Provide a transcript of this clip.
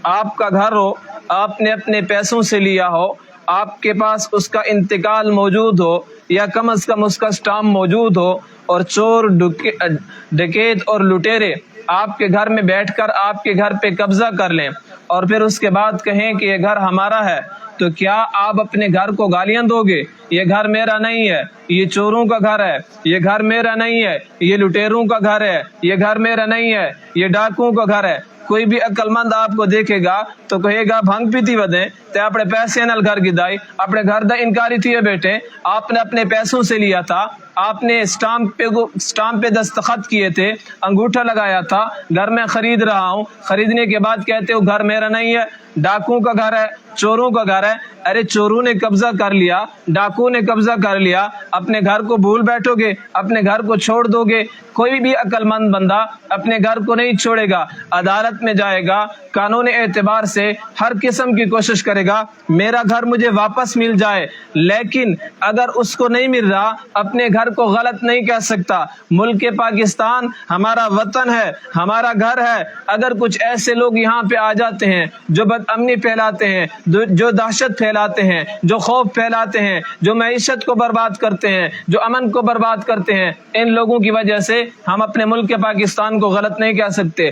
آپ کا گھر ہو، آپ نے اپنے پیسوں سے لیا ہو، آپ کے پاس اس کا انتقال موجود ہو یا کم از کم اس کا اسٹامپ موجود ہو، اور چور ڈکیت اور لٹیرے آپ کے گھر میں بیٹھ کر آپ کے گھر پہ قبضہ کر لیں اور پھر اس کے بعد کہیں کہ یہ گھر ہمارا ہے، تو کیا آپ اپنے گھر کو گالیاں دو گے؟ یہ گھر میرا نہیں ہے، یہ چوروں کا گھر ہے، یہ گھر میرا نہیں ہے، یہ لٹیروں کا گھر ہے، یہ گھر میرا نہیں ہے، یہ ڈاکوؤں کا گھر ہے۔ کوئی بھی عقل مند آپ کو دیکھے گا تو کہے گا بھنگ پیتی ودیں تے اپنے پیسے نال گھر گدائی، اپنے گھر دا انکاری تھی بیٹے، آپ نے اپنے پیسوں سے لیا تھا، آپ نے اسٹامپ پہ دستخط کیے تھے، انگوٹھا لگایا تھا، گھر میں خرید رہا ہوں، خریدنے کے بعد کہتے ہو گھر میرا نہیں ہے، ڈاکوؤں کا گھر ہے، چوروں کا گھر ہے۔ ارے چوروں نے قبضہ کر لیا، ڈاکوؤں نے قبضہ کر لیا، اپنے گھر کو بھول بیٹھو گے، اپنے گھر کو چھوڑ دو گے؟ کوئی بھی عقل مند بندہ اپنے گھر کو نہیں چھوڑے گا، عدالت میں جائے گا، قانون اعتبار سے ہر قسم کی کوشش کرے گا میرا گھر مجھے واپس مل جائے، لیکن اگر اس کو نہیں مل رہا اپنے گھر کو غلط نہیں کہہ سکتا۔ ملک پاکستان ہمارا وطن ہے، ہمارا گھر ہے۔ اگر کچھ ایسے لوگ یہاں پہ آ جاتے ہیں جو بد امنی پھیلاتے ہیں، جو دہشت پھیلاتے ہیں، جو خوف پھیلاتے ہیں، جو معیشت کو برباد کرتے ہیں، جو امن کو برباد کرتے ہیں، ان لوگوں کی وجہ سے ہم اپنے ملک پاکستان کو غلط نہیں کہہ سکتے۔